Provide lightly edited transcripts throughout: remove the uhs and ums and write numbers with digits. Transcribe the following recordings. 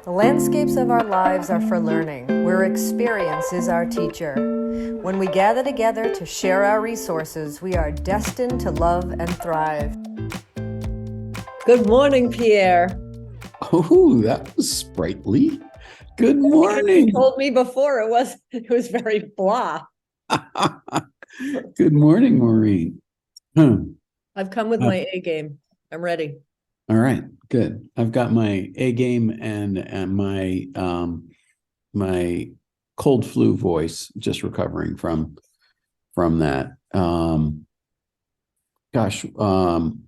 The landscapes of our lives are for learning, where experience is our teacher. When we gather together to share our resources, we are destined to love and thrive. Good morning, Pierre. Oh, that was sprightly. Good You morning. told me before it was very blah. Good morning, Maureen. I've come with my A game. I'm ready. All right, good. I've got my A game and my cold flu voice, just recovering from that.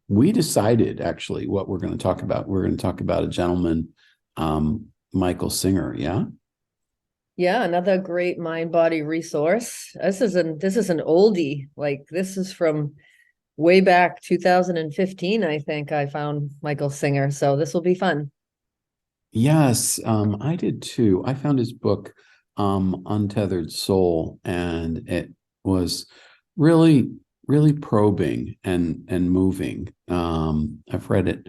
We decided actually what we're going to talk about. We're going to talk about a gentleman, Michael Singer. Yeah. Yeah, another great mind-body resource. This is an oldie. Like, this is from way back 2015, I think I found Michael Singer. So this will be fun. Yes, I did too. I found his book, Untethered Soul, and it was really, really probing and moving. I've read it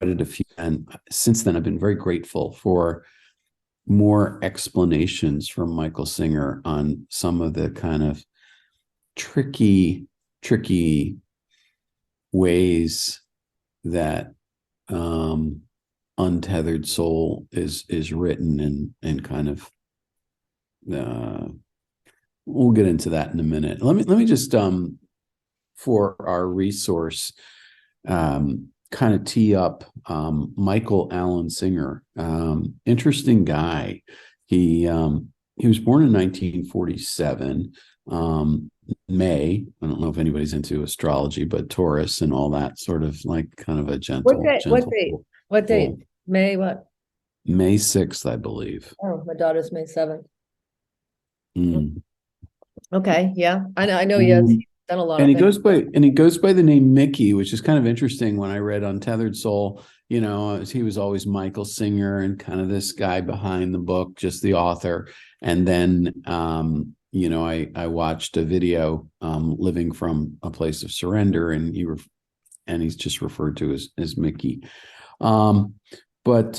a few, and since then I've been very grateful for more explanations from Michael Singer on some of the kind of tricky ways that Untethered Soul is written and kind of we'll get into that in a minute. Let me just for our resource kind of tee up Michael Allen Singer. Interesting guy. He was born in 1947. May. I don't know if anybody's into astrology, but Taurus and all that sort of like kind of a gentle. What date? What date? May what? May 6th, I believe. Oh, my daughter's May 7th. Mm. Okay, yeah. I know he's done a lot and of things. He goes by the name Mickey, which is kind of interesting. When I read Untethered Soul, he was always Michael Singer and kind of this guy behind the book, just the author. And then I watched a video, Living from a Place of Surrender, and he's just referred to as Mickey. But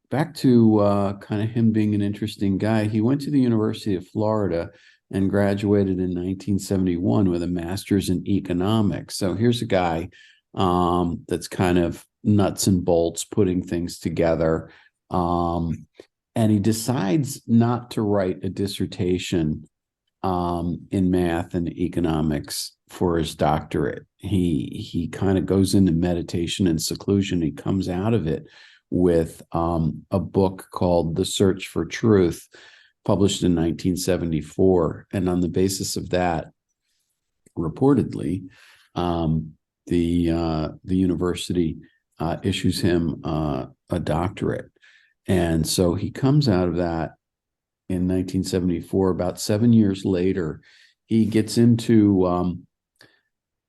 back to kind of him being an interesting guy. He went to the University of Florida and graduated in 1971 with a master's in economics. So here's a guy that's kind of nuts and bolts, putting things together. And he decides not to write a dissertation in math and economics for his doctorate. He kind of goes into meditation and seclusion. He comes out of it with a book called The Search for Truth, published in 1974. And on the basis of that, reportedly, the university issues him a doctorate. And so he comes out of that in 1974. About 7 years later, he gets into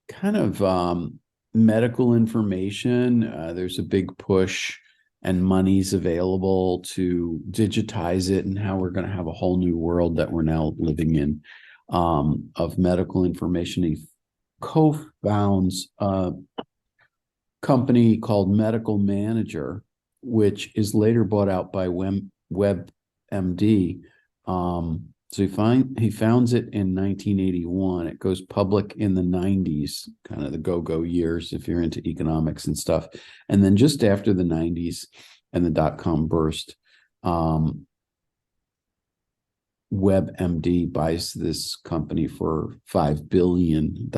kind of medical information. There's a big push and money's available to digitize it, and how we're going to have a whole new world that we're now living in of medical information. He co-founds a company called Medical Manager, which is later bought out by WebMD. So he founds it in 1981. It goes public in the 90s, kind of the go-go years if you're into economics and stuff. And then just after the 90s and the dot-com burst, WebMD buys this company for $5 billion.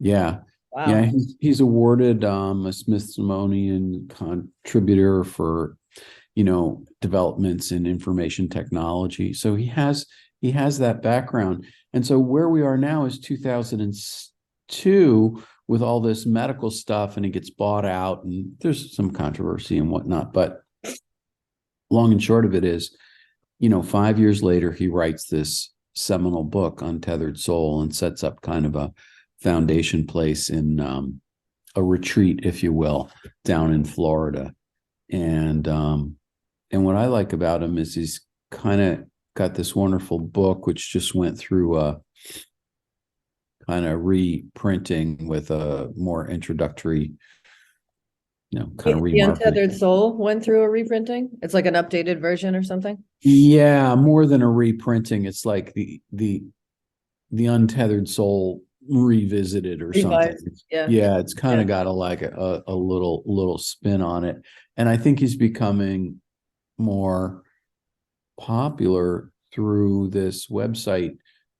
Yeah. Wow. Yeah, he's awarded a Smithsonian contributor for developments in information technology. So he has that background. And so where we are now is 2002 with all this medical stuff, and he gets bought out, and there's some controversy and whatnot. But long and short of it is, 5 years later, he writes this seminal book, Untethered Soul, and sets up kind of a foundation place in a retreat, if you will, down in Florida. And what I like about him is he's kind of got this wonderful book, which just went through a kind of reprinting with a more introductory kind of The remarketing. Untethered Soul went through a reprinting. It's like an updated version or something. Yeah, more than a reprinting. It's like the Untethered Soul revisited or something. Revised. Yeah. Yeah, it's kind Yeah. of got a little spin on it. And I think he's becoming more popular through this website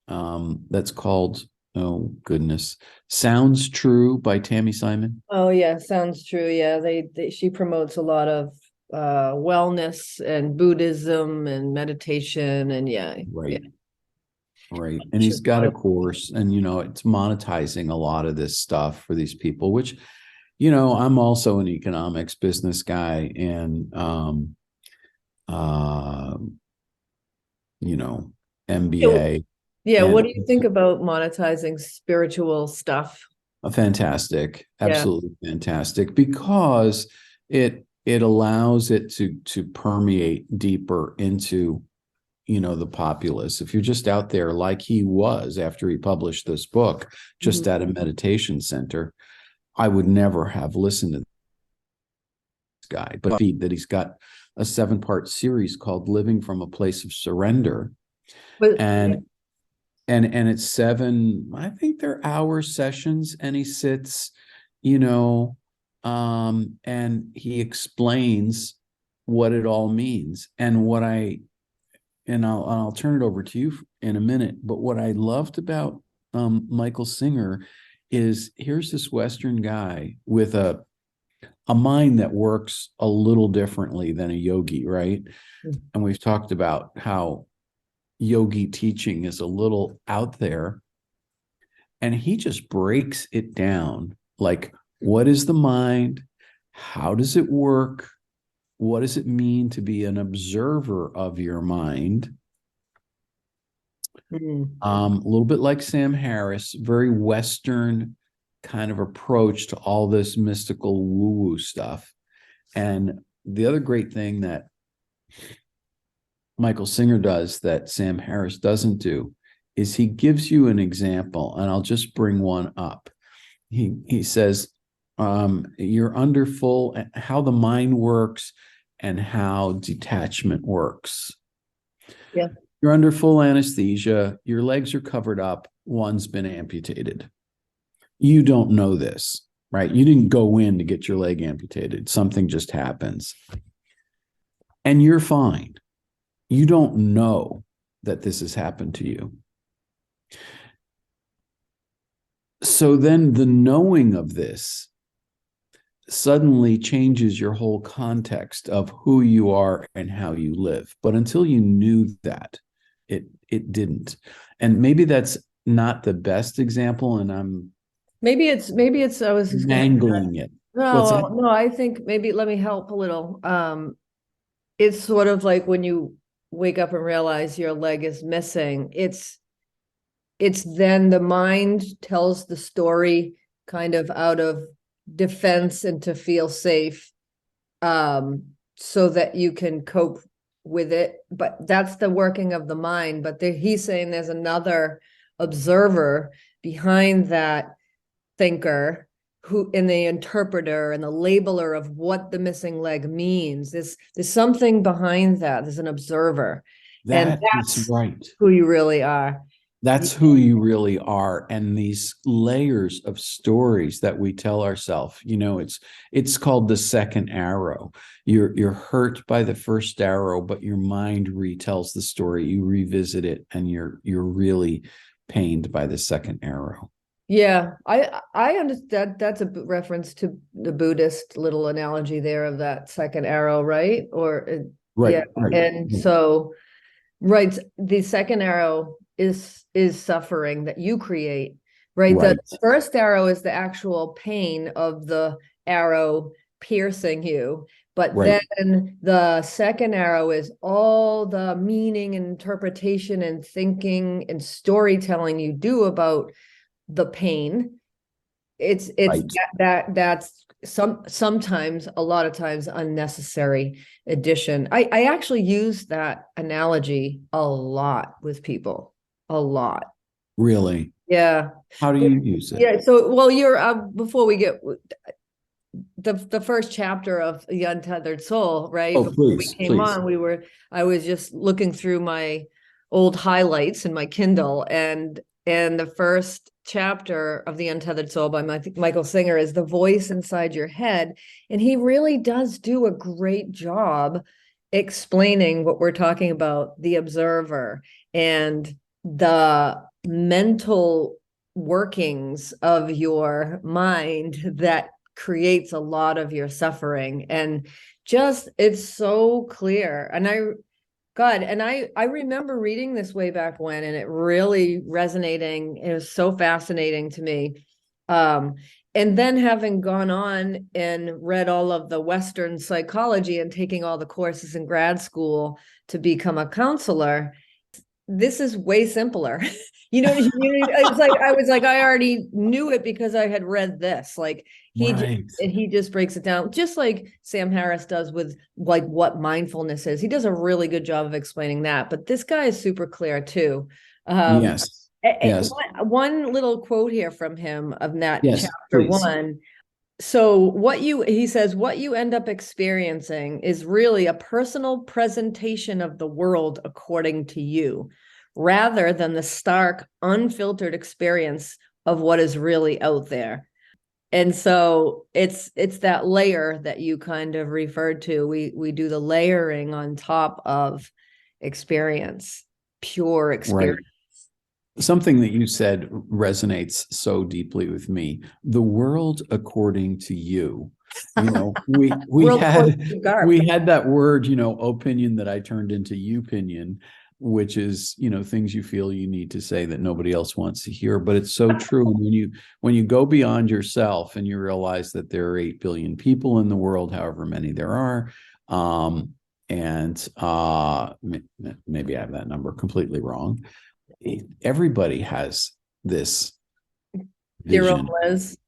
that's called, oh goodness, Sounds True by Tammy Simon. Oh yeah, sounds true. Yeah, she promotes a lot of wellness and Buddhism and meditation and yeah. Right. Right. And he's got a course and, it's monetizing a lot of this stuff for these people, which, I'm also an economics business guy and, uh, MBA. Yeah, And what do you think about monetizing spiritual stuff? fantastic, Yeah. absolutely fantastic, because it allows it to permeate deeper into the populace. If you're just out there like he was after he published this book, just at a meditation center, I would never have listened to this guy. But that he's got a 7-part series called Living from a Place of Surrender. And it's 7, I think they're hour sessions, and he sits, and he explains what it all means. And I'll turn it over to you in a minute. But what I loved about Michael Singer is, here's this Western guy with a mind that works a little differently than a yogi, right? And we've talked about how yogi teaching is a little out there, and he just breaks it down. Like, what is the mind? How does it work? What does it mean to be an observer of your mind? A little bit like Sam Harris, very Western kind of approach to all this mystical woo-woo stuff. And the other great thing that Michael Singer does that Sam Harris doesn't do is he gives you an example, and I'll just bring one up. He says, you're under full, how the mind works and how detachment works. Yeah. You're under full anesthesia. Your legs are covered up. One's been amputated. You don't know this, right? You didn't go in to get your leg amputated. Something just happens. And you're fine. You don't know that this has happened to you. So then the knowing of this suddenly changes your whole context of who you are and how you live. But until you knew that, it didn't. And maybe that's not the best example, and maybe it's I was just mangling it. No, I think maybe let me help a little. It's sort of like when you wake up and realize your leg is missing. It's then the mind tells the story kind of out of defense and to feel safe, so that you can cope with it. But that's the working of the mind. But he's saying there's another observer behind that thinker, who, and the interpreter and the labeler of what the missing leg means. There's something behind that. There's an observer. And that's right. Who you really are. That's who you really are. And these layers of stories that we tell ourselves, it's called the second arrow. You're hurt by the first arrow, but your mind retells the story. You revisit it, and you're really pained by the second arrow. Yeah, I understand. That's a reference to the Buddhist little analogy there of that second arrow, right? Right, yeah. right. And so, right, the second arrow is suffering that you create, right? Right. The first arrow is the actual pain of the arrow piercing you, but then the second arrow is all the meaning and interpretation and thinking and storytelling you do about the pain. It's that's sometimes, a lot of times, unnecessary addition. I actually use that analogy a lot with people, a lot. Really? Yeah. How do you use it? Yeah. So, well, you're before we get the first chapter of The Untethered Soul, right? Oh, Before we please, came please. on, I was just looking through my old highlights in my Kindle, and the first chapter of The Untethered Soul by Michael Singer is the voice inside your head. And he really does do a great job explaining what we're talking about, the observer and the mental workings of your mind that creates a lot of your suffering. And just, it's so clear. And I remember reading this way back when, and it really resonating. It was so fascinating to me. And then having gone on and read all of the Western psychology and taking all the courses in grad school to become a counselor, this is way simpler. It's like I was like, I already knew it because I had read this. Like he just breaks it down, just like Sam Harris does with like what mindfulness is. He does a really good job of explaining that. But this guy is super clear too. Yes. Yes. One little quote here from him of that Yes, chapter please. 1. So he says, what you end up experiencing is really a personal presentation of the world according to you, rather than the stark, unfiltered experience of what is really out there. And so it's that layer that you kind of referred to. We do the layering on top of experience, pure experience. Right. Something that you said resonates so deeply with me. The world according to you. We had that word, opinion that I turned into opinion, which is, things you feel you need to say that nobody else wants to hear. But it's so true. When you go beyond yourself and you realize that there are 8 billion people in the world, however many there are, and maybe I have that number completely wrong. Everybody has this vision. Your own lens.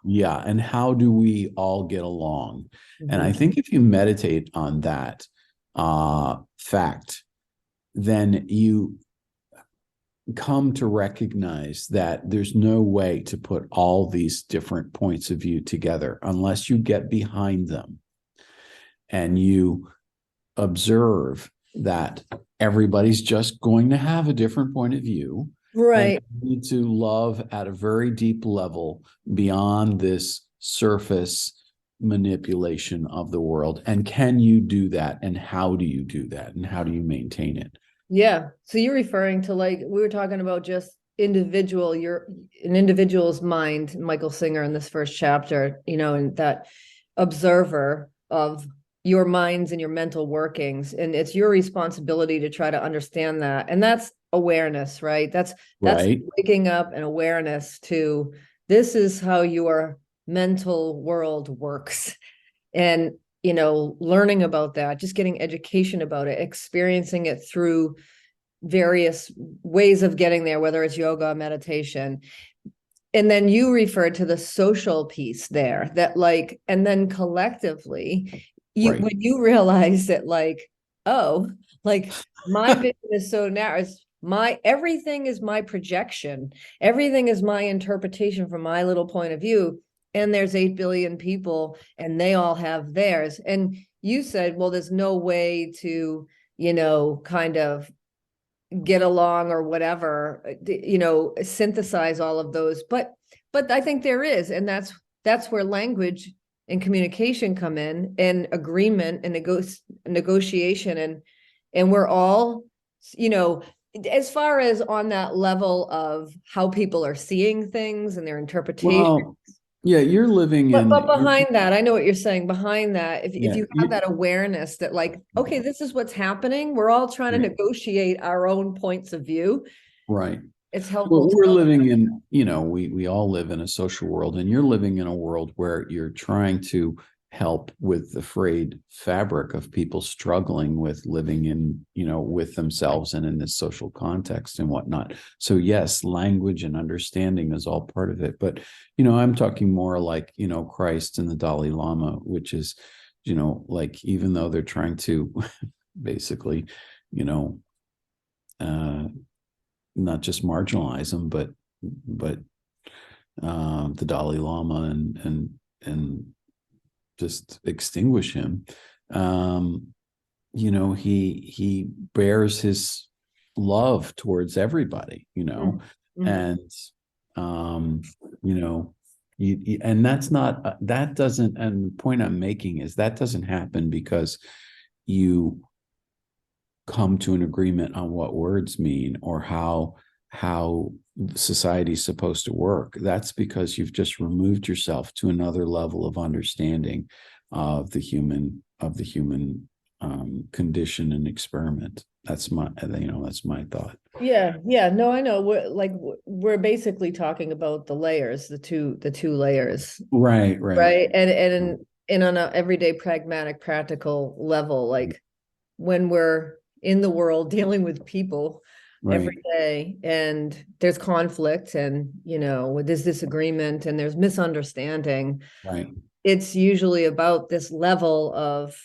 Yeah. And how do we all get along? Mm-hmm. And I think if you meditate on that fact, then you come to recognize that there's no way to put all these different points of view together unless you get behind them and you observe that everybody's just going to have a different point of view. Right. And you need to love at a very deep level beyond this surface manipulation of the world. And can you do that? And how do you do that? And how do you maintain it? Yeah. So you're referring to, like, we were talking about just an individual's mind, Michael Singer in this first chapter, and that observer of your minds and your mental workings. And it's your responsibility to try to understand that. And that's awareness, right? That's right. Waking up and awareness to, this is how your mental world works. And, learning about that, just getting education about it, experiencing it through various ways of getting there, whether it's yoga, meditation. And then you referred to the social piece there, that like, and then collectively, when you realize that, like, oh, like my vision is so narrow, everything is my projection, everything is my interpretation from my little point of view, and there's 8 billion people and they all have theirs. And you said, well, there's no way to, kind of get along or whatever, synthesize all of those, but I think there is. And that's where language and communication come in, and agreement and negotiation, and we're all, as far as on that level of how people are seeing things and their interpretation. Well, yeah, you're living in. But behind that, I know what you're saying. Behind that, if you have that awareness that, like, okay, this is what's happening. We're all trying to negotiate our own points of view. Right. It's helpful. Well, we're living in, we all live in a social world, and you're living in a world where you're trying to help with the frayed fabric of people struggling with living in, with themselves and in this social context and whatnot. So yes, language and understanding is all part of it. But, I'm talking more like, Christ and the Dalai Lama, which is, like, even though they're trying to basically, not just marginalize them, but the Dalai Lama and just extinguish him. You know, he bears his love towards everybody, you know, Mm-hmm. and you know, and that's not that doesn't, and the point I'm making is that doesn't happen because you come to an agreement on what words mean or how society's supposed to work. That's because you've just removed yourself to another level of understanding of the human condition and experiment. That's my, you know, that's my thought. Yeah, no, I know. We're basically talking about the layers, the two layers, Right. and on a everyday pragmatic practical level, like when we're in the world dealing with people every day, and there's conflict, and there's disagreement, and there's misunderstanding. Right. It's usually about this level of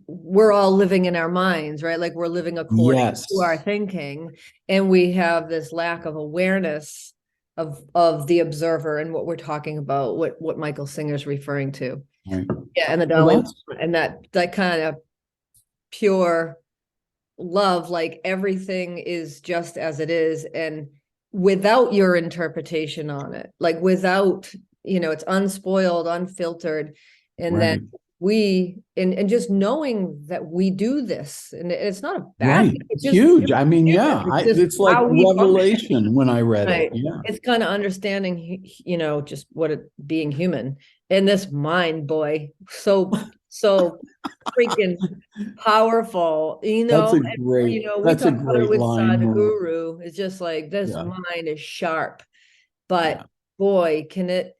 we're all living in our minds, right? Like we're living according to our thinking, and we have this lack of awareness of the observer and what we're talking about, what Michael Singer's referring to. Right. Yeah, and the Dalai and that kind of pure love, like everything is just as it is, and without your interpretation on it, like without, it's unspoiled, unfiltered. And then and just knowing that we do this, and it's not a bad thing. It's huge. I mean, it's like revelation when I read it. Yeah. It's kind of understanding, just what being human, and this mind, boy, so freaking powerful, That's a great, that's a great line. Sadhguru. It's just like this mind is sharp, but boy, can it,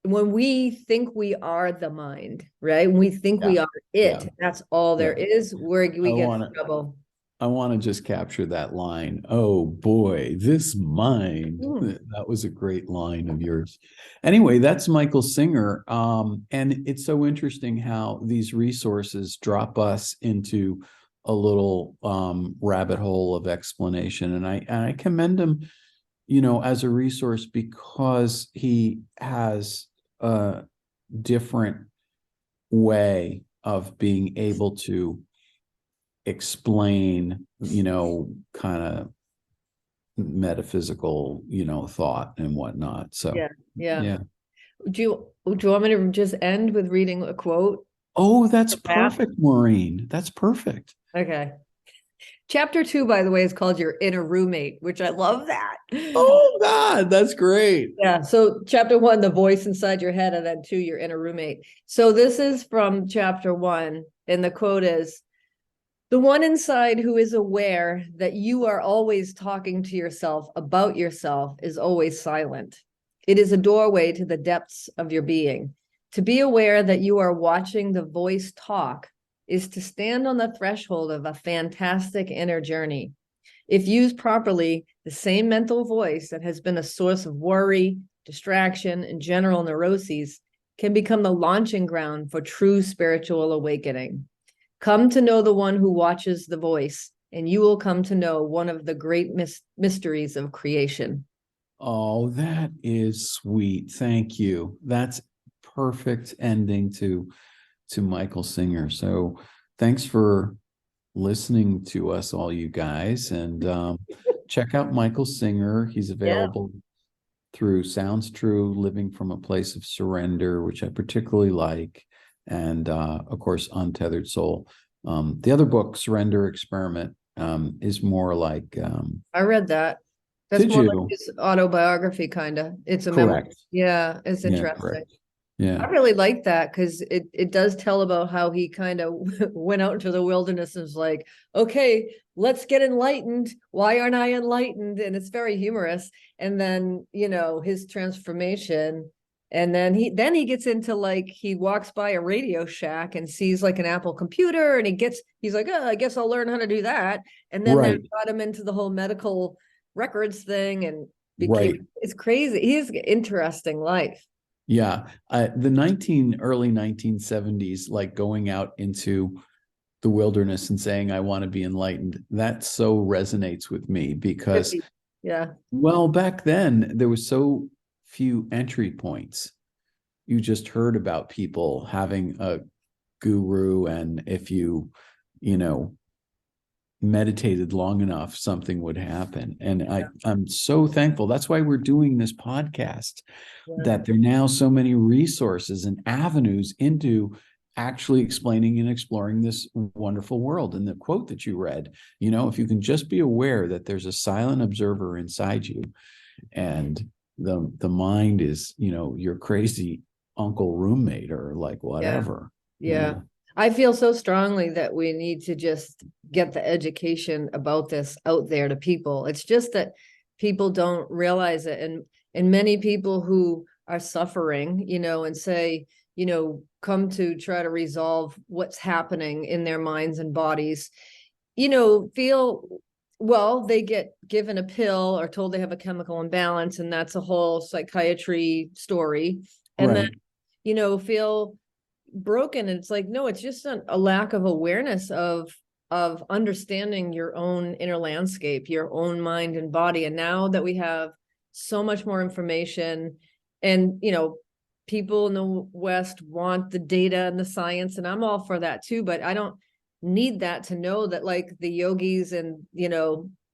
when we think we are the mind, right? When we think we are it, that's all there is, we get in trouble. I want to just capture that line. Oh boy, this mind. That was a great line of yours. Anyway, that's Michael Singer. And it's so interesting how these resources drop us into a little rabbit hole of explanation. And I commend him, as a resource, because he has a different way of being able to explain, kind of metaphysical, thought and whatnot. So yeah. Do you want me to just end with reading a quote? Oh, that's perfect, Maureen. That's perfect. Okay. Chapter 2, by the way, is called Your Inner Roommate, which I love that. Oh God, that's great. Yeah. So chapter 1, the voice inside your head, and then 2, your inner roommate. So this is from chapter 1, and the quote is, "The one inside who is aware that you are always talking to yourself about yourself is always silent. It is a doorway to the depths of your being. To be aware that you are watching the voice talk is to stand on the threshold of a fantastic inner journey. If used properly, the same mental voice that has been a source of worry, distraction, and general neuroses can become the launching ground for true spiritual awakening. Come to know the one who watches the voice, and you will come to know one of the great mysteries of creation." Oh, that is sweet. Thank you. That's perfect ending to Michael Singer. So thanks for listening to us, all you guys, and check out Michael Singer. He's available through Sounds True, Living from a Place of Surrender, which I particularly like, and of course Untethered Soul. The other book, Surrender Experiment, is more like I read that. That's more like his autobiography, kind of. It's a memoir. Yeah, it's interesting. Yeah, I really like that, because it does tell about how he kind of went out into the wilderness and was like, okay, let's get enlightened. Why aren't I enlightened? And it's very humorous. And then, his transformation. And then he gets into, like, he walks by a Radio Shack and sees like an Apple computer, and he's like, oh, I guess I'll learn how to do that. And then they got him into the whole medical records thing, and it's crazy. He has an interesting life. Yeah. The early 1970s, like going out into the wilderness and saying, I want to be enlightened. That so resonates with me because, well, back then there was so few entry points. You just heard about people having a guru, and if you meditated long enough, something would happen. And I'm so thankful. That's why we're doing this podcast, that there are now so many resources and avenues into actually explaining and exploring this wonderful world. And the quote that you read, if you can just be aware that there's a silent observer inside you, and the mind is, your crazy uncle roommate or like whatever. Yeah. I feel so strongly that we need to just get the education about this out there to people. It's just that people don't realize it. And many people who are suffering, and say, come to try to resolve what's happening in their minds and bodies, feel, well, they get given a pill or told they have a chemical imbalance, and that's a whole psychiatry story. And then, feel broken. And it's like, no, it's just a lack of awareness of understanding your own inner landscape, your own mind and body. And now that we have so much more information, and people in the West want the data and the science, and I'm all for that too, but I don't need that to know that, like, the yogis and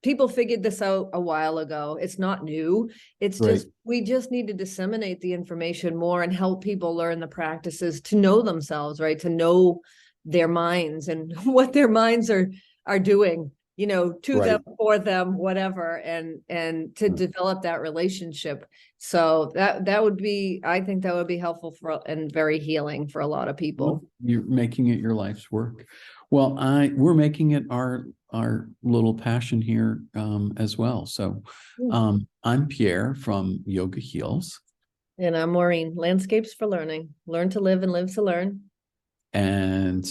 people figured this out a while ago. It's not new. It's just, we just need to disseminate the information more and help people learn the practices to know themselves, right? To know their minds and what their minds are doing, to them, for them, whatever, and to develop that relationship. So that would be, I think that would be helpful and very healing for a lot of people. Well, you're making it your life's work. Well, we're making it our little passion here as well. So I'm Pierre from Yoga Heals. And I'm Maureen, Landscapes for Learning. Learn to live and live to learn. And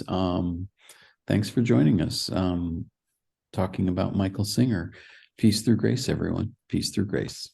thanks for joining us, talking about Michael Singer. Peace through grace, everyone. Peace through grace.